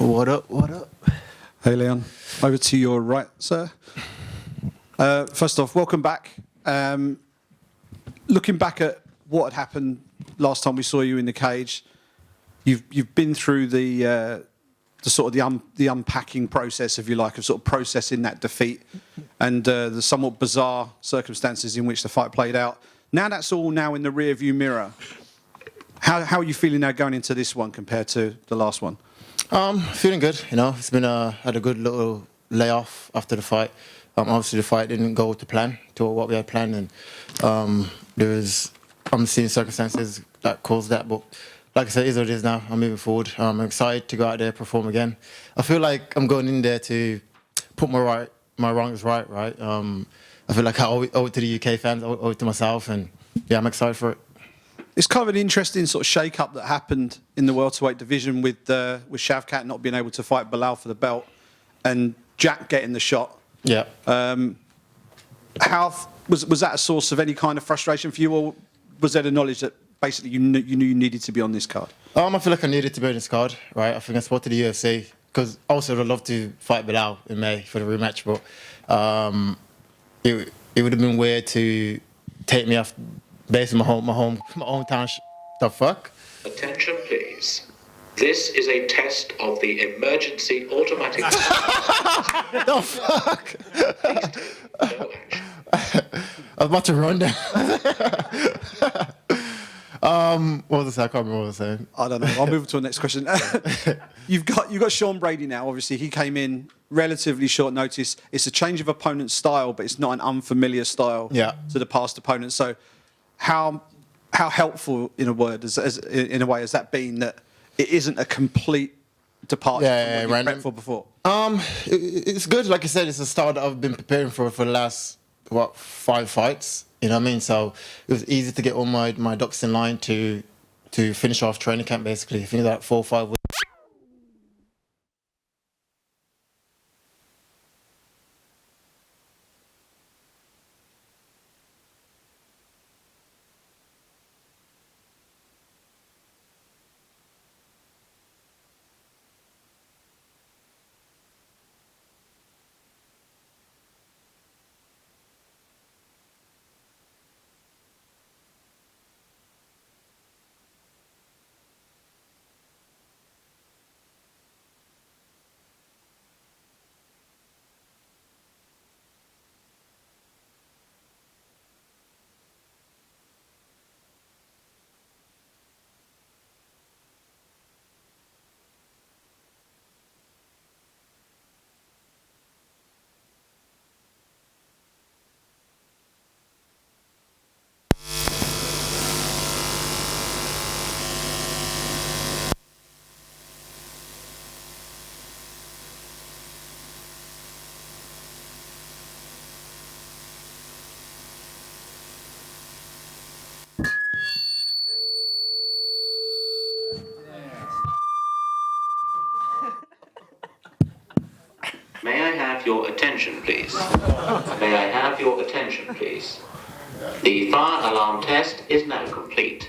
What up? What up? Hey, Leon. Over to your right, sir. First off, welcome back. Looking back at what had happened last time we saw you in the cage, you've been through the sort of the unpacking process, if you like, of sort of processing that defeat and the somewhat bizarre circumstances in which the fight played out. Now that's all now in the rear-view mirror. How are you feeling now going into this one compared to the last one? Feeling good. You know, it's been had a good little layoff after the fight. Obviously, the fight didn't go to plan, to what we had planned, and there was unseen circumstances that caused that. But like I said, it is what it is now. I'm moving forward. I'm excited to go out there, perform again. I feel like I'm going in there to put my wrongs right. I feel like I owe it to the UK fans, I owe it to myself, and yeah, I'm excited for it. It's kind of an interesting sort of shake-up that happened in the welterweight division with Shavkat not being able to fight Belal for the belt and Jack getting the shot. Yeah. How was that a source of any kind of frustration for you, or was there the knowledge that basically you knew you needed to be on this card? I feel like I needed to be on this card, right? I think I spoke to the UFC because also I'd love to fight Belal in May for the rematch, but it would have been weird to take me off based on my hometown. The fuck? Attention, please. This is a test of the emergency automatic. The fuck? No action. I was about to run down. What was I saying? I can't remember what I was saying. I don't know. I'll move to the next question. You've got Shawn Brady now. Obviously, he came in relatively short notice. It's a change of opponent style, but it's not an unfamiliar style to the past opponent. So, how helpful, in a word, in a way, has that been that it isn't a complete departure from what you've prepped for before? It's good. Like I said, it's a style that I've been preparing for the last 5 fights. You know what I mean? So it was easy to get all my ducks in line to finish off training camp. Basically, I think that 4 or 5 weeks. May I have your attention, please? May I have your attention, please? The fire alarm test is now complete.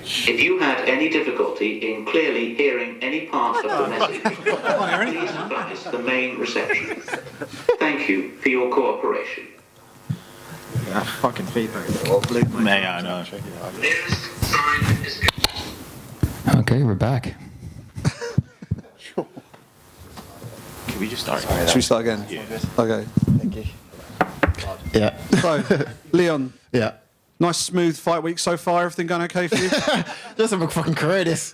If you had any difficulty in clearly hearing any part of the message, please advise the main reception. Thank you for your cooperation. That fucking feedback. Yeah, I know. Nearest sign is good. Okay, we're back. Can we just start? Should we start again? Yeah. Okay. Thank you. Yeah. So, Leon. Yeah. Nice smooth fight week so far. Everything going okay for you? Just a fucking career. This.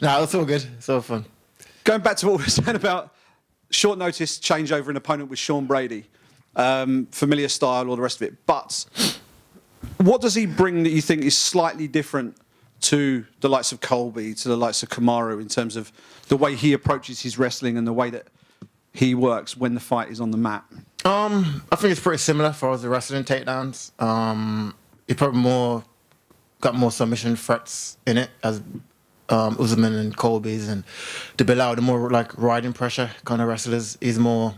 Nah, it's all good. It's all fun. Going back to what we were saying about short notice changeover in opponent with Shawn Brady, familiar style, all the rest of it. But what does he bring that you think is slightly different to the likes of Colby, to the likes of Kamaru, in terms of the way he approaches his wrestling and the way that he works when the fight is on the mat? I think it's pretty similar for us, the wrestling takedowns. He probably got more submission threats in it, as Usman and Colby's, and the Belal, the more like riding pressure kind of wrestlers. He's more,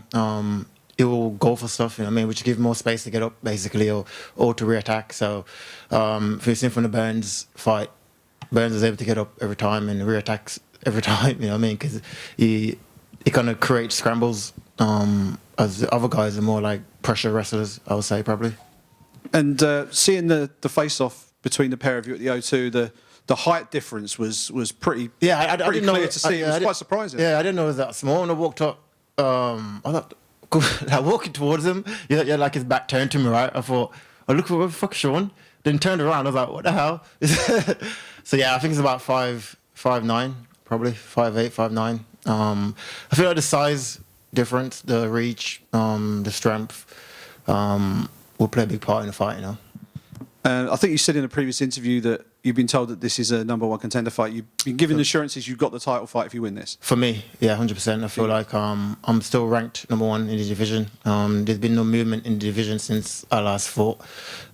he will go for stuff, you know what I mean, which give him more space to get up, basically, or to reattack. So if you've seen from the Burns fight, Burns was able to get up every time and reattack every time. You know what I mean? Because he kind of creates scrambles. As the other guys are more like pressure wrestlers, I would say probably. And seeing the face-off between the pair of you at the O2, the height difference was pretty I pretty didn't clear know, to see. It was quite surprising. Yeah, I didn't know it was that small. When I walked up, I thought, like walking towards him, yeah, like his back turned to me, right? I thought, I look for fuck Shawn. Then turned around, I was like, what the hell? So yeah, I think it's about 5'9", probably 5'8", 5'9". I feel like the size difference, the reach, the strength, will play a big part in the fight, you know. I think you said in a previous interview that you've been told that this is a number one contender fight. You've been given assurances you've got the title fight if you win this. For me, yeah, 100%. I feel like I'm still ranked number one in the division. There's been no movement in the division since I last fought.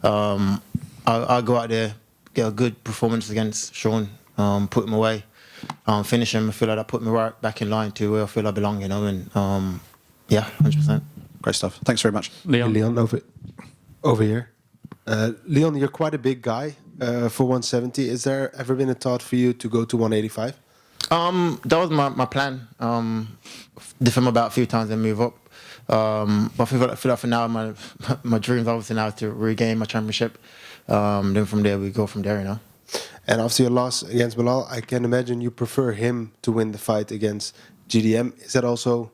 I'll go out there, get a good performance against Shawn, put him away, finish him. I feel like that put me right back in line to where I feel I belong, you know. And yeah, 100%. Great stuff. Thanks very much. Leon, over here. Leon, you're quite a big guy for 170. Is there ever been a thought for you to go to 185? That was my plan. Defend about a few times and move up. But I feel like for now, my dreams obviously now is to regain my championship. Then from there, we go from there, you know. And after your loss against Belal, I can imagine you prefer him to win the fight against GDM. Is that also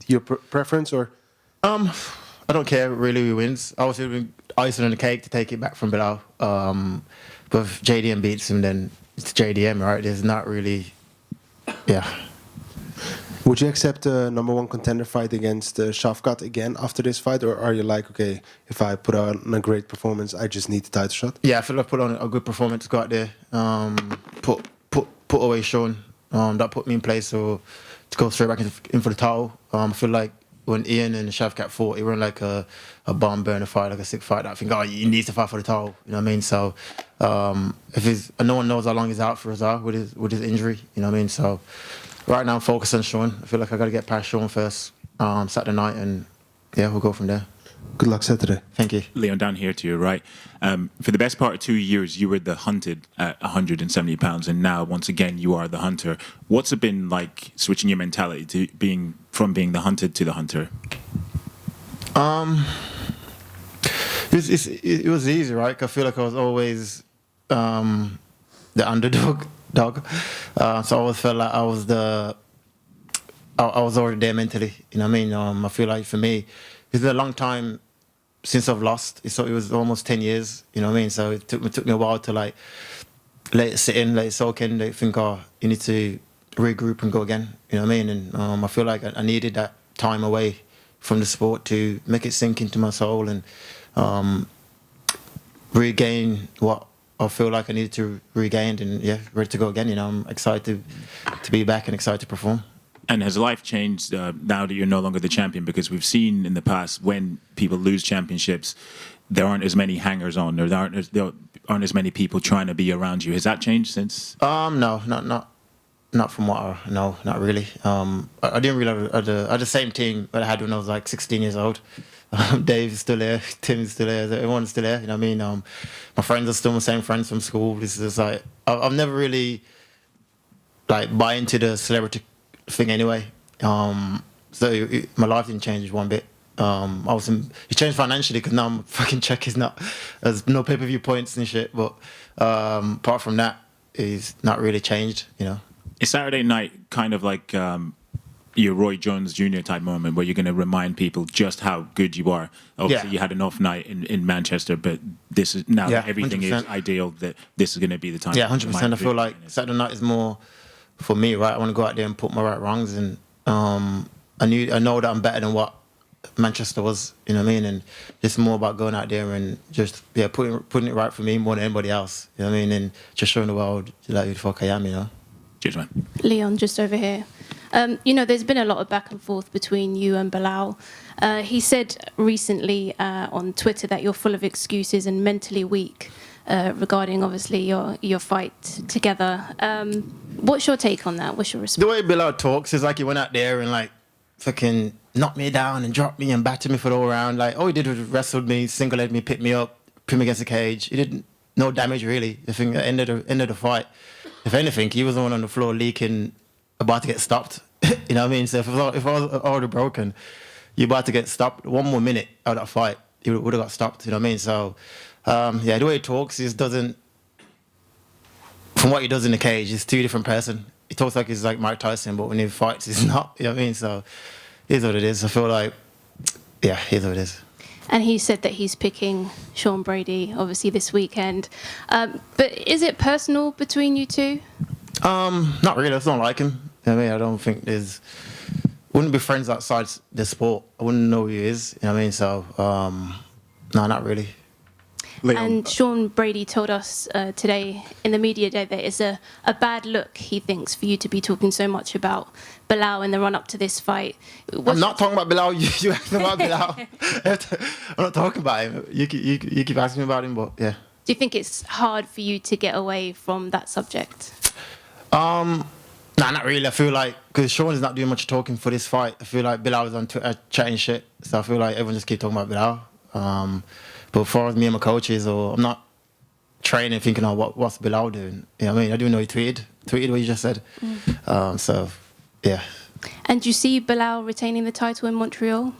your preference, or? I don't care really who wins. Obviously, it would be icing on the cake to take it back from Belal. But if JDM beats him, then it's JDM, right? There's not really, yeah. Would you accept a number one contender fight against Shafkat again after this fight, or are you like, okay, if I put on a great performance, I just need the title shot? Yeah, I feel like I put on a good performance, go out there, put away Shawn. That put me in place to go straight back in for the title. I feel like when Ian and Shavkat fought, it wasn't like a bomb burner fight, like a sick fight. I think, he needs to fight for the title. You know what I mean? So no one knows how long he's out for Azar with his injury. You know what I mean? So right now I'm focused on Shawn. I feel like I got to get past Shawn first Saturday night, and yeah, we'll go from there. Good luck Saturday. Thank you. Leon, down here to your right. For the best part of 2 years, you were the hunted at 170 pounds, and now, once again, you are the hunter. What's it been like switching your mentality to being the hunted to the hunter? It was easy, right? I feel like I was always the underdog. So I always felt like I was already there mentally. You know what I mean? I feel like for me, it's been a long time since I've lost. So it was almost 10 years. You know what I mean? So it took me a while to like let it sit in, let it soak in. They think, you need to regroup and go again. You know what I mean? And I feel like I needed that time away from the sport to make it sink into my soul and regain what I feel like I needed to regain, and yeah, ready to go again. You know, I'm excited to be back and excited to perform. And has life changed now that you're no longer the champion? Because we've seen in the past when people lose championships, there aren't as many hangers on, or there aren't as many people trying to be around you. Has that changed since? No, not from what I know, not really. I didn't really have the same team that I had when I was like 16 years old. Dave's still there, Tim's still there, everyone's still there. You know what I mean? My friends are still my same friends from school. This is like I've never really like buy into the celebrity thing anyway. So my life didn't change one bit. It changed financially because now I'm fucking check is not, there's no pay-per-view points and shit. But apart from that, it's not really changed. You know. Is Saturday night kind of like your Roy Jones Jr. type moment where you're going to remind people just how good you are? Obviously, you had an off night in Manchester, but this is now everything 100%. Is ideal. That this is going to be the time. Yeah, 100%. I feel like Saturday night is more for me, right? I want to go out there and put my right wrongs, and I know that I'm better than what Manchester was. You know what I mean? And it's more about going out there and just putting it right for me more than anybody else. You know what I mean? And just showing the world like who the fuck I am. You know. Cheers, man. Leon, just over here. There's been a lot of back and forth between you and Belal. He said recently on Twitter that you're full of excuses and mentally weak regarding, obviously, your fight together. What's your take on that? What's your response? The way Belal talks is like he went out there and like fucking knocked me down and dropped me and battered me for the all round. Like all he did was wrestled me, single-legged me, picked me up, put me against the cage. He did no damage really. I think at the end of the fight, if anything, he was the one on the floor leaking, about to get stopped. You know what I mean? So if I was already broken, you're about to get stopped. One more minute out of that fight, he would have got stopped. You know what I mean? So yeah, the way he talks, he just doesn't. From what he does in the cage, he's two different person. He talks like he's like Mike Tyson, but when he fights, he's not. You know what I mean? So here's what it is. I feel like, yeah, here's what it is. And he said that he's picking Shawn Brady, obviously, this weekend. But is it personal between you two? Not really. I just don't like him. You know what I mean? I don't think wouldn't be friends outside the sport. I wouldn't know who he is. You know what I mean? So, no, not really. Leon. And Shawn Brady told us today in the media day that it's a bad look, he thinks, for you to be talking so much about Belal in the run-up to this fight. I'm not talking about Belal. You asking about Belal. I'm not talking about him. You keep asking me about him, but yeah. Do you think it's hard for you to get away from that subject? Nah, not really. I feel like, because Shawn is not doing much talking for this fight, I feel like Belal is on Twitter chatting shit. So I feel like everyone just keep talking about Belal. But as far as me and my coaches, or I'm not training thinking, oh, what's Belal doing? You know what I mean? I do know he tweeted what you just said. So, yeah. And do you see Belal retaining the title in Montreal?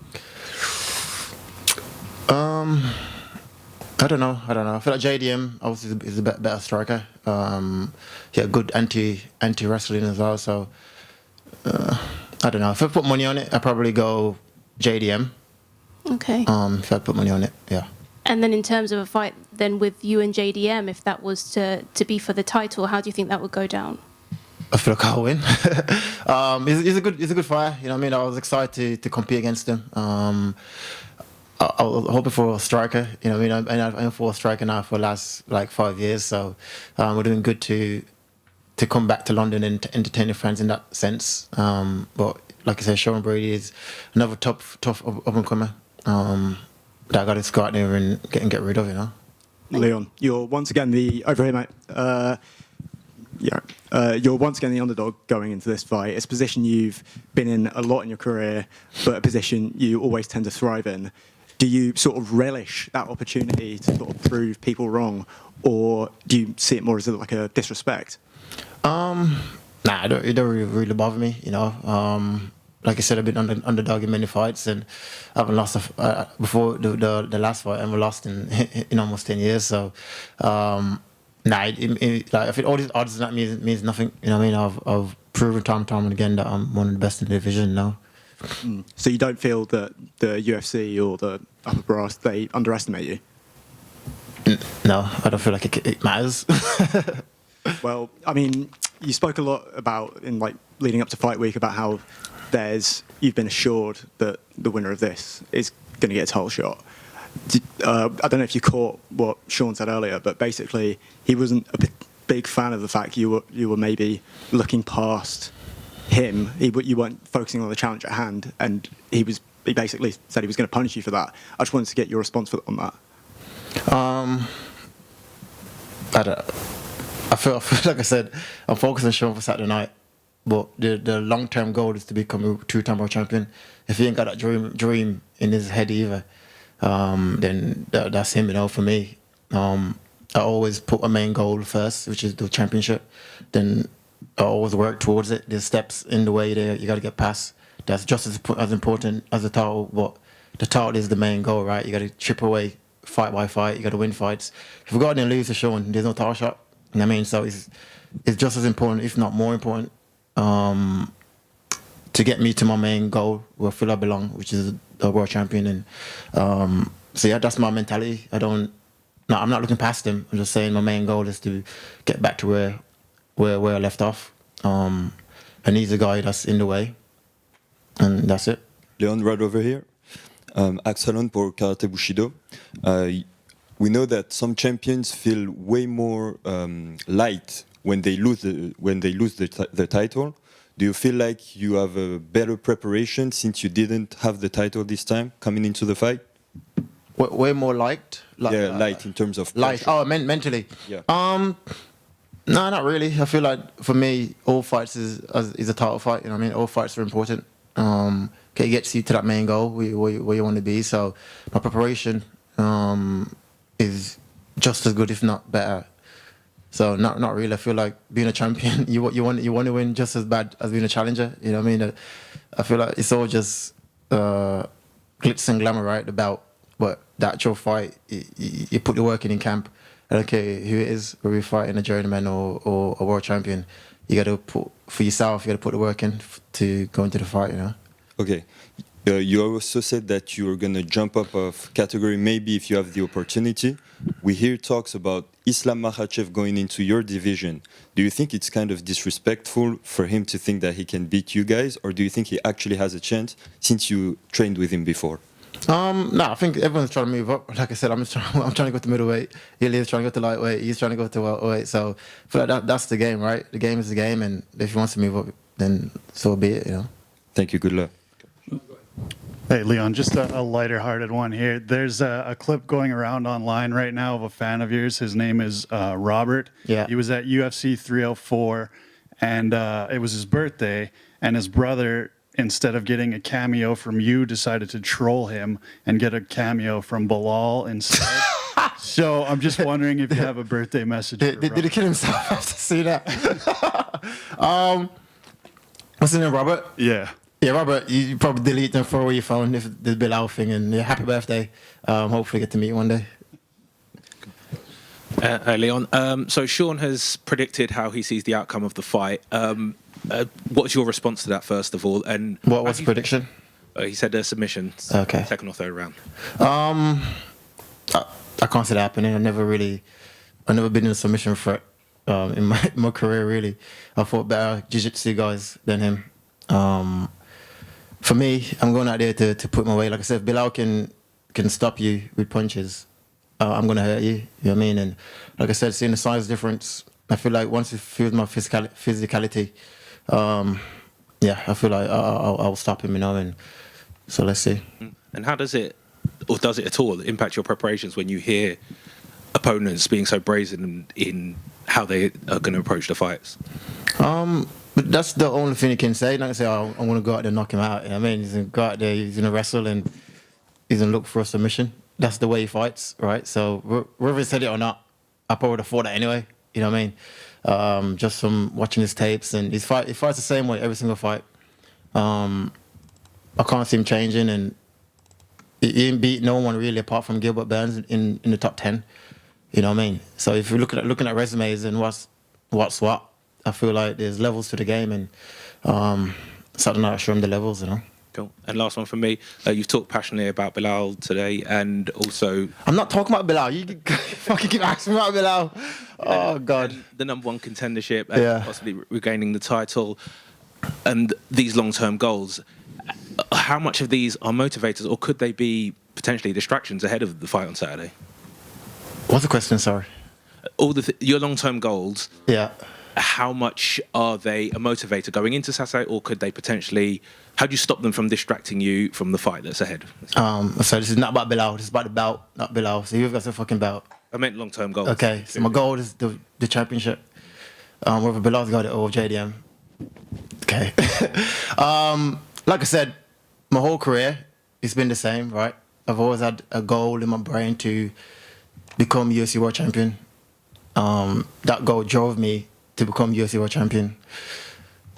I don't know. I feel like JDM obviously is a better striker. He had good anti wrestling as well. So I don't know. If I put money on it, I'd probably go JDM. Okay. If I put money on it, yeah. And then in terms of a fight then with you and JDM, if that was to be for the title, how do you think that would go down? I feel like I'll win. He's a good fighter. You know what I mean? I was excited to compete against him. I was hoping for a striker. You know what I mean? I'm for a striker now for the last like 5 years. So we're doing good to come back to London and to entertain the fans in that sense. But like I said, Shawn Brady is another tough up and comer. That I got to go out there and get rid of, you know. Leon, you're once again the over here, mate. You're once again the underdog going into this fight. It's a position you've been in a lot in your career, but a position you always tend to thrive in. Do you sort of relish that opportunity to sort of prove people wrong, or do you see it more as like a disrespect? Nah, it don't really bother me, you know. Like I said, I've been underdog in many fights, and I haven't lost before the last fight. I haven't lost in almost 10 years. So, nah, like I think all these odds that means nothing. You know what I mean? I've proven time and time again that I'm one of the best in the division now. So you don't feel that the UFC or the upper brass, they underestimate you? No, I don't feel like it matters. Well, I mean, you spoke a lot about in like leading up to fight week about how you've been assured that the winner of this is going to get a title shot. I don't know if you caught what Shawn said earlier, but basically he wasn't a big fan of the fact you were maybe looking past him. You weren't focusing on the challenge at hand, and he basically said he was going to punish you for that. I just wanted to get your response on that. I feel like I said, I'm focused on Shawn for Saturday night, but the long-term goal is to become a two-time world champion. If he ain't got that dream in his head either, then that's him, you know, for me. I always put a main goal first, which is the championship. Then I always work towards it. There's steps in the way there you got to get past. That's just as important as the title, but the title is the main goal, right? You got to chip away fight by fight. You got to win fights. If we go out there and lose to Shawn, there's no title shot. You know what I mean? So it's just as important, if not more important, to get me to my main goal, where I feel I belong, which is a world champion. And so yeah, that's my mentality. I'm not looking past him. I'm just saying my main goal is to get back to where I left off. And he's the guy that's in the way, and that's it. Leon, right over here. Axelon pour Karate Bushido. We know that some champions feel way more light when they lose the title. Do you feel like you have a better preparation since you didn't have the title this time coming into the fight? Way more light. Light in terms of light. pressure. Oh, mentally. Yeah. No, not really. I feel like for me, all fights is a title fight. You know what I mean? All fights are important. It gets you to that main goal where you want to be. So my preparation is just as good, if not better. So not really. I feel like being a champion, you want to win just as bad as being a challenger. You know what I mean? I feel like it's all just glitz and glamour, right? About what the actual fight. You put the work in camp. And okay, who it is, whether you're fighting a journeyman or a world champion, you got to put for yourself. You got to put the work in to go into the fight. You know. Okay. You also said that you were going to jump up of category maybe if you have the opportunity. We hear talks about Islam Makhachev going into your division. Do you think it's kind of disrespectful for him to think that he can beat you guys, or do you think he actually has a chance since you trained with him before? No, I think everyone's trying to move up. Like I said, I'm trying to go to middleweight. Ilya's trying to go to lightweight. He's trying to go to welterweight. So I feel like that's the game, right? The game is the game, and if he wants to move up, then so be it. You know. Thank you. Good luck. Hey, Leon, just a lighter-hearted one here. There's a clip going around online right now of a fan of yours. His name is Robert. Yeah. He was at UFC 304, and it was his birthday, and his brother, instead of getting a cameo from you, decided to troll him and get a cameo from Belal instead. So I'm just wondering if you have a birthday message for Did he kill himself after see that? What's his name, Robert? Yeah. Yeah, Robert, you probably delete and throw away your phone if the Belal thing, and yeah, happy birthday. Hopefully get to meet you one day. Leon. So Shawn has predicted how he sees the outcome of the fight. What's your response to that, first of all? And what's the prediction? He said a submission. Okay. Second or third round. I can't see that happening. I've never been in a submission threat in my career, really. I fought better jiu-jitsu guys than him. For me, I'm going out there to put my weight. Like I said, if Belal can stop you with punches, I'm going to hurt you. You know what I mean? And like I said, seeing the size difference, I feel like once it feels my physicality, I feel like I'll stop him, you know. And so let's see. And how does it, or does it at all, impact your preparations when you hear opponents being so brazen in how they are going to approach the fights? But that's the only thing you can say. Not to say, oh, I'm going to go out there and knock him out. You know what I mean? He's going to go out there, he's going to wrestle, and he's going to look for a submission. That's the way he fights, right? So whether he said it or not, I probably would have fought that anyway. You know what I mean? Just from watching his tapes, and he fights the same way every single fight. I can't see him changing, and he didn't beat no one really apart from Gilbert Burns in the top 10. You know what I mean? So if you're looking at resumes and what's what, I feel like there's levels to the game, and Saturday night I show him the levels, you know. Cool. And last one from me. You've talked passionately about Belal today, and also... I'm not talking about Belal. You fucking keep asking about Belal. Oh, God. The #1 contendership, and possibly regaining the title, and these long-term goals. How much of these are motivators, or could they be potentially distractions ahead of the fight on Saturday? What's the question, sorry? Your long-term goals... Yeah. How much are they a motivator going into Saturday, or could they potentially... How do you stop them from distracting you from the fight that's ahead? So this is not about Belal. This is about the belt, not Belal. So you've got a fucking belt. I meant long-term goals. Okay, so my goal is the championship. Whether Belal's got it or JDM. Okay. Like I said, my whole career, it's been the same, right? I've always had a goal in my brain to become UFC World Champion. That goal drove me to become UFC World Champion.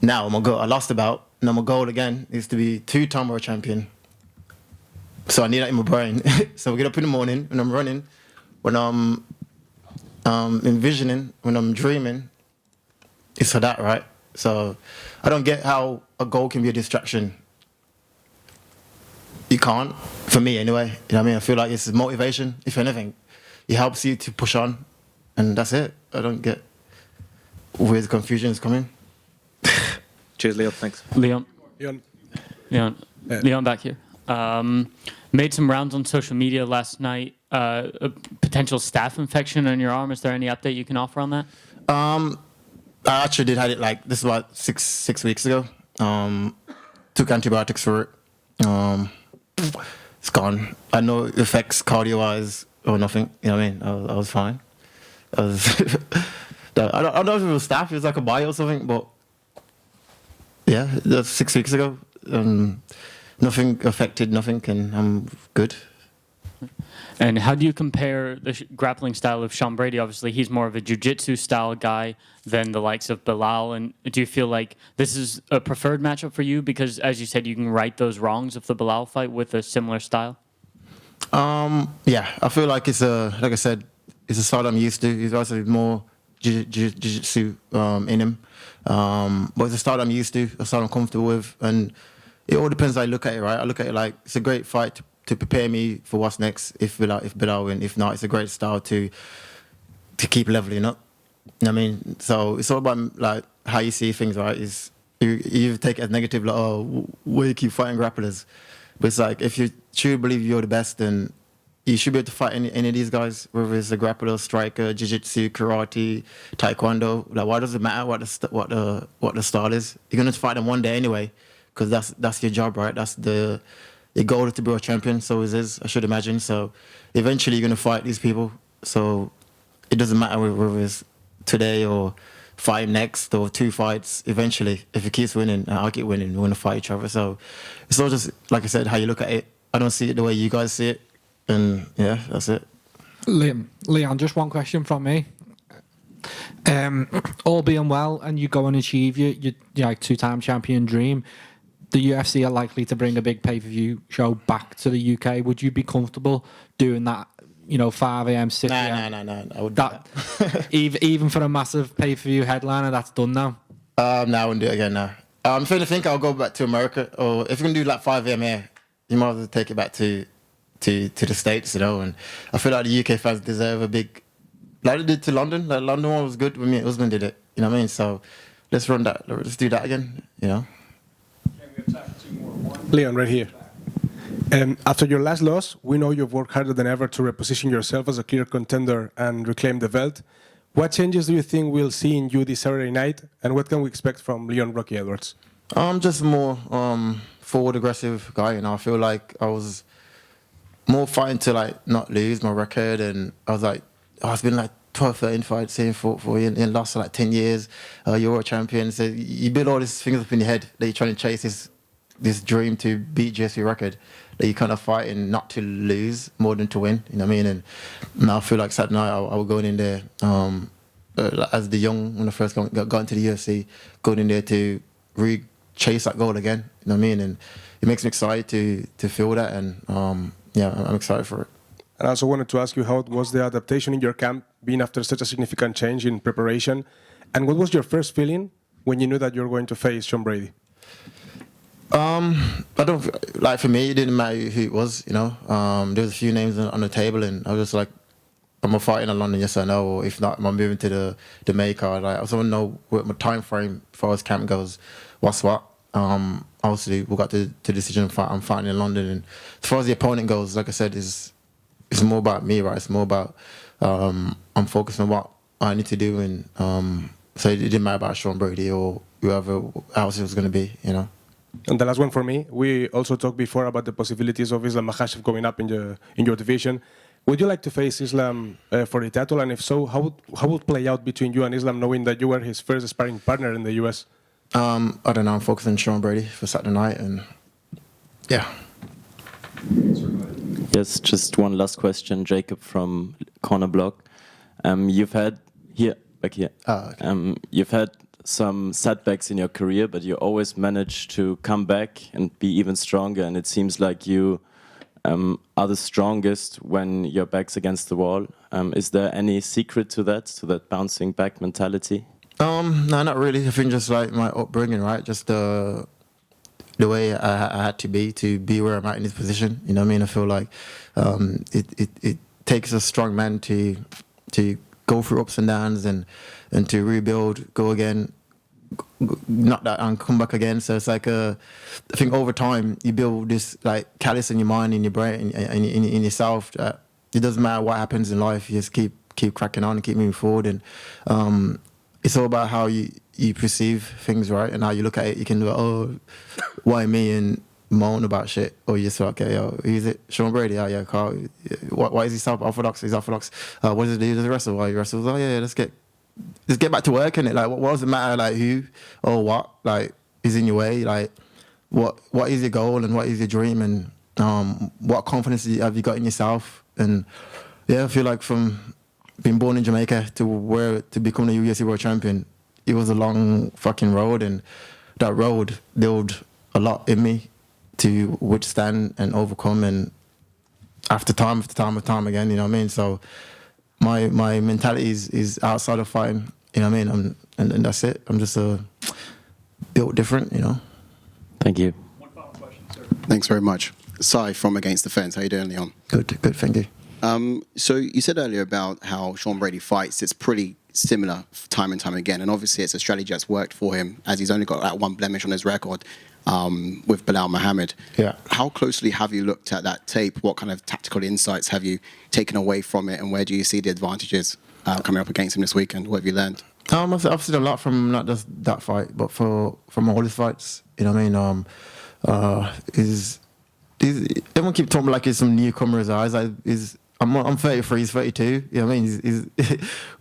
Now I lost the belt. Now my goal again is to be 2-time World Champion. So I need that in my brain. So I get up in the morning when I'm running, when I'm envisioning, when I'm dreaming. It's for that, right? So I don't get how a goal can be a distraction. You can't, for me anyway. You know what I mean? I feel like it's motivation, if anything. It helps you to push on, and that's it. I don't get where the confusion is coming. Cheers, Leon. Thanks. Leon, back here. Made some rounds on social media last night. A potential staph infection on your arm. Is there any update you can offer on that? I actually did have it this is about six weeks ago. Took antibiotics for it. It's gone. I know it affects cardio-wise or nothing. You know what I mean? I was fine. I don't know if it was staph. It was like a bite or something, but yeah, that's 6 weeks ago. Nothing affected, nothing, and I'm good. And how do you compare the grappling style of Shawn Brady? Obviously, he's more of a jiu-jitsu style guy than the likes of Belal. And do you feel like this is a preferred matchup for you? Because, as you said, you can right those wrongs of the Belal fight with a similar style. Yeah, I feel like it's like I said, it's a style I'm used to. He's also more jiu-jitsu in him. But it's a style I'm used to, a style I'm comfortable with. And it all depends how I look at it, right? I look at it like it's a great fight to prepare me for what's next if Belal win. If not, it's a great style to keep leveling up. You know what I mean? So it's all about like how you see things, right? Is you take it as negative, like, oh, why you keep fighting grapplers? But it's like, if you truly believe you're the best, then you should be able to fight any of these guys, whether it's a grappler, striker, jiu-jitsu, karate, taekwondo. Like, why does it matter what the style is? You're gonna fight them one day anyway, because that's your job, right? That's your goal is to be a champion. So it is, I should imagine. So eventually you're gonna fight these people. So it doesn't matter whether it's today or fight next or 2 fights. Eventually, if it keeps winning, I'll keep winning. We're gonna fight each other. So it's all just, like I said, how you look at it. I don't see it the way you guys see it, and yeah, that's it. Leon, just one question from me. All being well, and you go and achieve your like 2-time champion dream, the UFC are likely to bring a big pay-per-view show back to the UK. Would you be comfortable doing that? 5 a.m., 6 a.m. No. I would do that. even for a massive pay-per-view headliner, that's done now. No, I wouldn't do it again now. I'm trying to think I'll go back to America, or if you're gonna do like 5 a.m. here, you might as well take it back to the States, And I feel like the UK fans deserve a big, like they did to London. Like London one was good when me and husband did it. You know what I mean? So let's run that. Let's do that again. Leon, right here. After your last loss, we know you've worked harder than ever to reposition yourself as a clear contender and reclaim the belt. What changes do you think we'll see in you this Saturday night, and what can we expect from Leon Rocky Edwards? I'm just more forward aggressive guy, I feel like I was more fighting to like not lose my record, and I was like, it's been like 12, 13 fights in for you, and lost for like 10 years. You're a champion, so you build all these things up in your head that you're trying to chase this dream to beat GSP record, that you're kind of fighting not to lose more than to win. You know what I mean? And now I feel like Saturday night I was going in there as the young, when I first got into the UFC, going in there to chase that goal again. You know what I mean? And it makes me excited to feel that, and I'm excited for it. And I also wanted to ask you, how was the adaptation in your camp, being after such a significant change in preparation? And what was your first feeling when you knew that you were going to face Shawn Brady? I don't like, for me it didn't matter who it was, there was a few names on the table, and I was just like, am I fighting in London, yes or no, or if not, am I moving to the May card? Like, I just want to know what my time frame as far as camp goes, what's what. Obviously we got the decision I'm fighting in London, and as far as the opponent goes, like I said, it's more about me, right? It's more about I'm focused on what I need to do, and so it didn't matter about Shawn Brady or whoever else it was going to be, And the last one for me, we also talked before about the possibilities of Islam Makhachev going up in your division. Would you like to face Islam for the title? And if so, how would play out between you and Islam, knowing that you were his first sparring partner in the US? I don't know. I'm focused on Shawn Brady for Saturday night, and yeah. Yes, just one last question, Jacob from Corner Block. You've had back here. Okay. You've had some setbacks in your career, but you always manage to come back and be even stronger. And it seems like you are the strongest when your back's against the wall. Is there any secret to that bouncing back mentality? No, not really. I think just like my upbringing, right? Just the way I had to be where I'm at in this position. You know what I mean? I feel like it takes a strong man to go through ups and downs and to rebuild, go again, not that, and come back again. So it's like I think over time you build this like callus in your mind, in your brain, in yourself. It doesn't matter what happens in life. You just keep cracking on and keep moving forward. And it's all about how you perceive things, right? And how you look at it. You can do, oh, why me, and moan about shit, or you just say, okay, who's it? Shawn Brady? Oh yeah, Carl. Why is he so orthodox? He's orthodox. What does he do? Does he wrestle? Why he wrestles? Oh yeah, let's get back to work, innit? Like, what does it matter? Like, who or what like is in your way? Like, what is your goal and what is your dream, and what confidence have you got in yourself? And yeah, I feel like from being born in Jamaica to become the UFC World Champion, it was a long fucking road, and that road built a lot in me to withstand and overcome, and after time again, you know what I mean? So my mentality is outside of fighting, you know what I mean? And that's it. I'm just built different, you know? Thank you. Thanks very much. Sai from Against the Fence. How you doing, Leon? Good, thank you. So you said earlier about how Shawn Brady fights. It's pretty similar time and time again, and obviously it's a strategy that's worked for him, as he's only got that one blemish on his record with Belal Muhammad. Yeah. How closely have you looked at that tape? What kind of tactical insights have you taken away from it, and where do you see the advantages coming up against him this weekend? What have you learned? I've seen a lot from not just that fight, but from all his fights. You know what I mean? Everyone keep talking like he's some newcomer's eyes. I'm 33, he's 32. You know what I mean?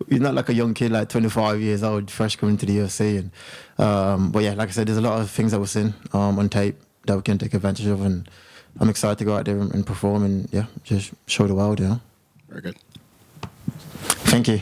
He's not like a young kid, like 25 years old, fresh coming to the UFC. And but yeah, like I said, there's a lot of things that we're seeing on tape that we can take advantage of, and I'm excited to go out there and perform and just show the world. You know. Very good. Thank you.